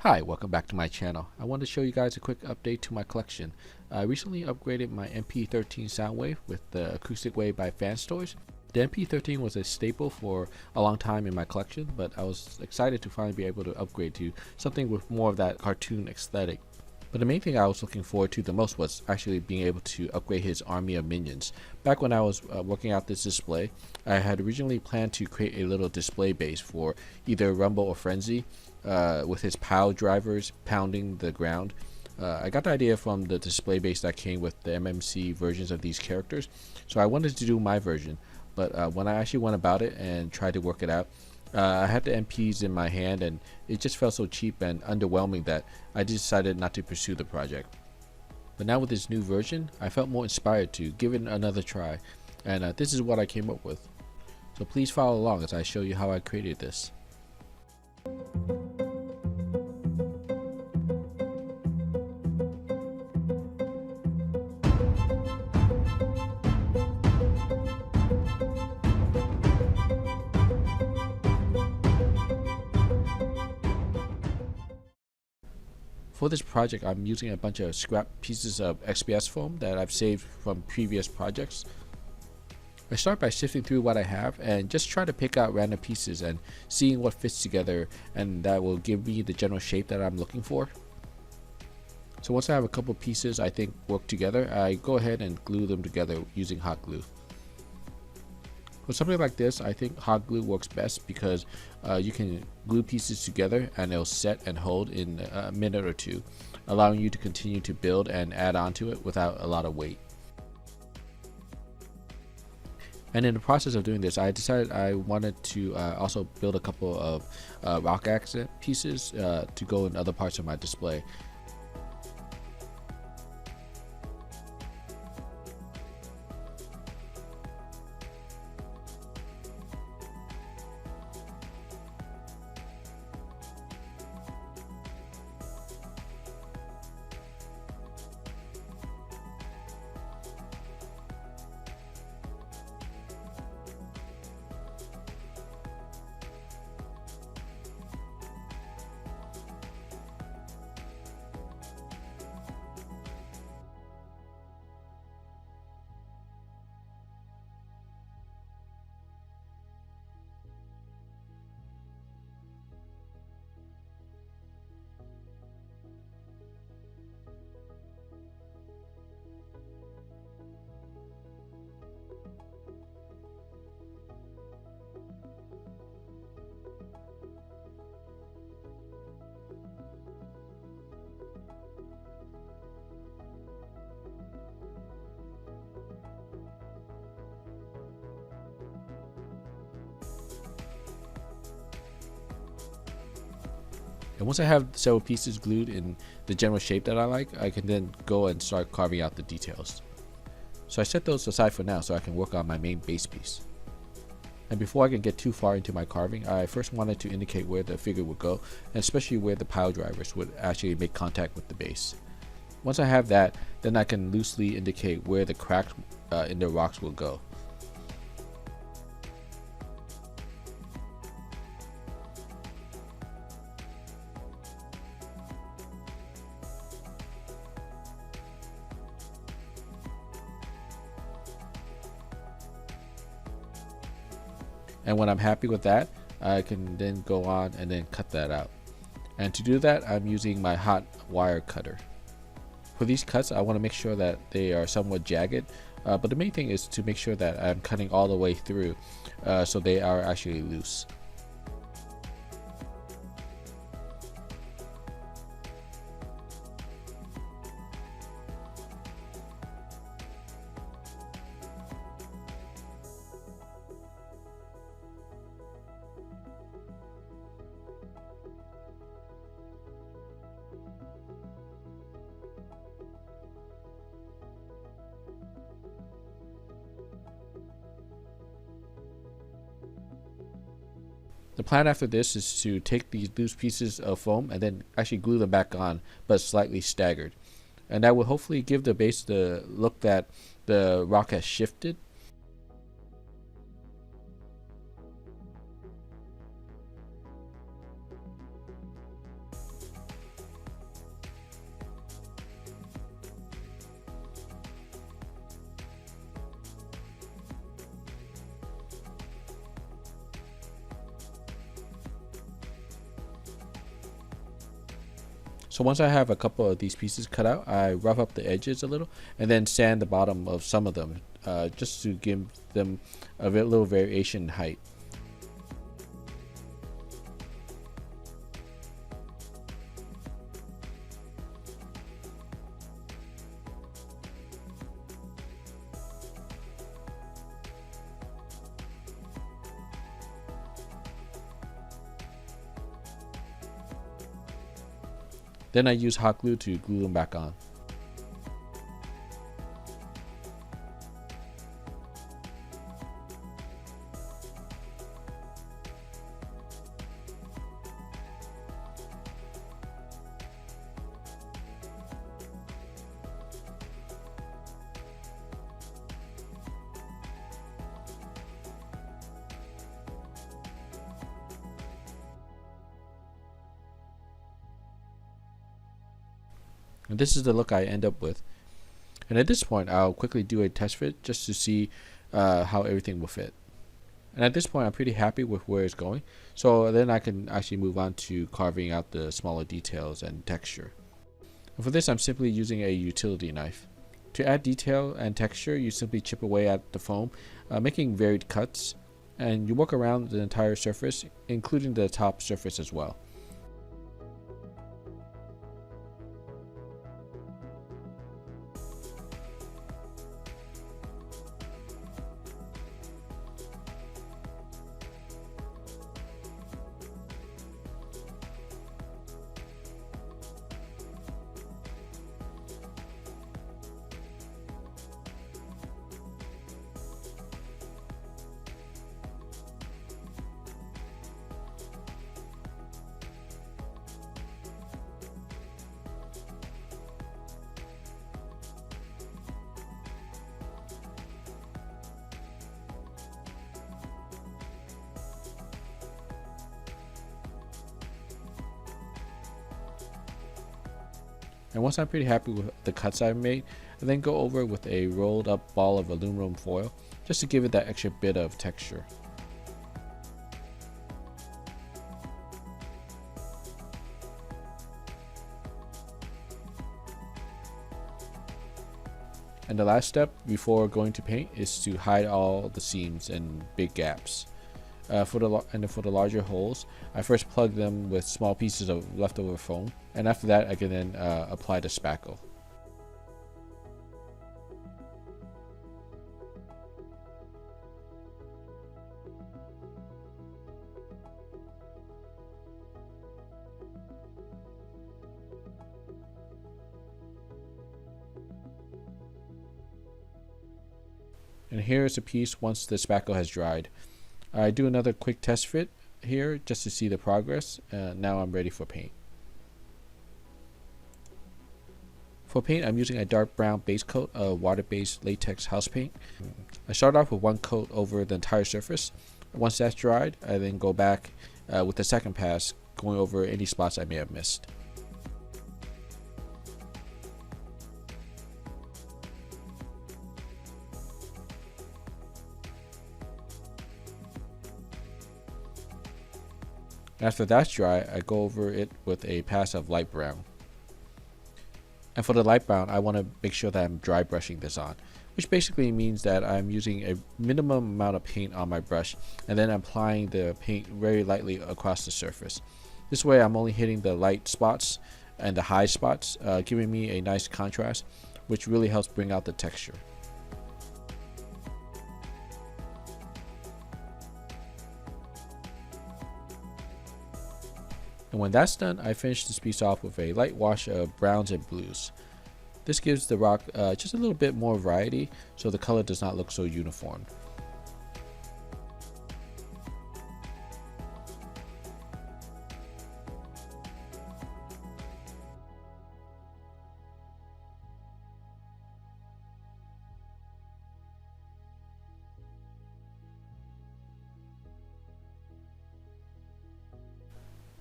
Hi, welcome back to my channel. I wanted to show you guys a quick update to my collection. I recently upgraded my MP13 Soundwave with the Acoustic Wave by FansToys. The MP13 was a staple for a long time in my collection, but I was excited to finally be able to upgrade to something with more of that cartoon aesthetic. But the main thing I was looking forward to the most was actually being able to upgrade his army of minions. Back when I was working out this display, I had originally planned to create a little display base for either Rumble or Frenzy with his POW drivers pounding the ground. I got the idea from the display base that came with the MMC versions of these characters, so I wanted to do my version. But when I actually went about it and tried to work it out, I had the MPs in my hand and it just felt so cheap and underwhelming that I decided not to pursue the project. But now with this new version, I felt more inspired to give it another try, and this is what I came up with. So please follow along as I show you how I created this. For this project, I'm using a bunch of scrap pieces of XPS foam that I've saved from previous projects. I start by sifting through what I have and just try to pick out random pieces and seeing what fits together, and that will give me the general shape that I'm looking for. So once I have a couple pieces I think work together, I go ahead and glue them together using hot glue. For something like this, I think hot glue works best because you can glue pieces together and it'll set and hold in a minute or two, allowing you to continue to build and add on to it without a lot of weight. And in the process of doing this, I decided I wanted to also build a couple of rock accent pieces to go in other parts of my display. And once I have several pieces glued in the general shape that I like, I can then go and start carving out the details. So I set those aside for now so I can work on my main base piece. And before I can get too far into my carving, I first wanted to indicate where the figure would go, and especially where the pile drivers would actually make contact with the base. Once I have that, then I can loosely indicate where the cracks in the rocks will go. And when I'm happy with that, I can then go on and then cut that out. And to do that, I'm using my hot wire cutter. For these cuts, I want to make sure that they are somewhat jagged, but the main thing is to make sure that I'm cutting all the way through so they are actually loose. The plan after this is to take these loose pieces of foam and then actually glue them back on, but slightly staggered. And that will hopefully give the base the look that the rock has shifted. So once I have a couple of these pieces cut out, I rough up the edges a little and then sand the bottom of some of them just to give them a little variation in height. Then I use hot glue to glue them back on. And this is the look I end up with. And at this point, I'll quickly do a test fit just to see how everything will fit. And at this point, I'm pretty happy with where it's going. So then I can actually move on to carving out the smaller details and texture. And for this, I'm simply using a utility knife. To add detail and texture, you simply chip away at the foam, making varied cuts. And you work around the entire surface, including the top surface as well. And once I'm pretty happy with the cuts I've made, I then go over with a rolled up ball of aluminum foil just to give it that extra bit of texture. And the last step before going to paint is to hide all the seams and big gaps. For the larger holes, I first plug them with small pieces of leftover foam, and after that I can then apply the spackle. And here is a piece once the spackle has dried. I do another quick test fit here just to see the progress. Now I'm ready for paint. For paint, I'm using a dark brown base coat of water-based latex house paint. I start off with one coat over the entire surface. Once that's dried, I then go back with the second pass, going over any spots I may have missed. After that's dry, I go over it with a pass of light brown. And for the light brown, I want to make sure that I'm dry brushing this on, which basically means that I'm using a minimum amount of paint on my brush and then applying the paint very lightly across the surface. This way I'm only hitting the light spots and the high spots, giving me a nice contrast, which really helps bring out the texture. And when that's done, I finish this piece off with a light wash of browns and blues. This gives the rock just a little bit more variety, so the color does not look so uniform.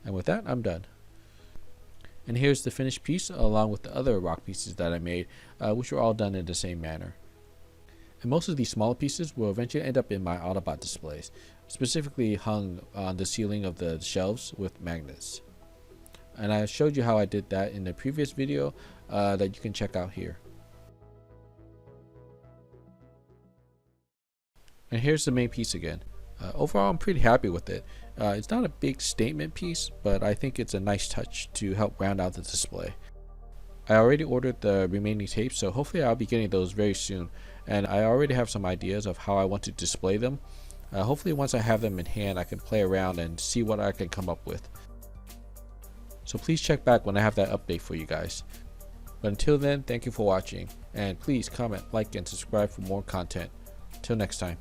And with that, I'm done. And here's the finished piece along with the other rock pieces that I made, which were all done in the same manner. And most of these smaller pieces will eventually end up in my Autobot displays, specifically hung on the ceiling of the shelves with magnets. and I showed you how I did that in the previous video that you can check out here. And here's the main piece again. Overall, I'm pretty happy with it. It's not a big statement piece, but I think it's a nice touch to help round out the display. I already ordered the remaining tapes, so hopefully I'll be getting those very soon. And I already have some ideas of how I want to display them. Hopefully once I have them in hand, I can play around and see what I can come up with. So please check back when I have that update for you guys. But until then, thank you for watching, and please comment, like, and subscribe for more content. Till next time.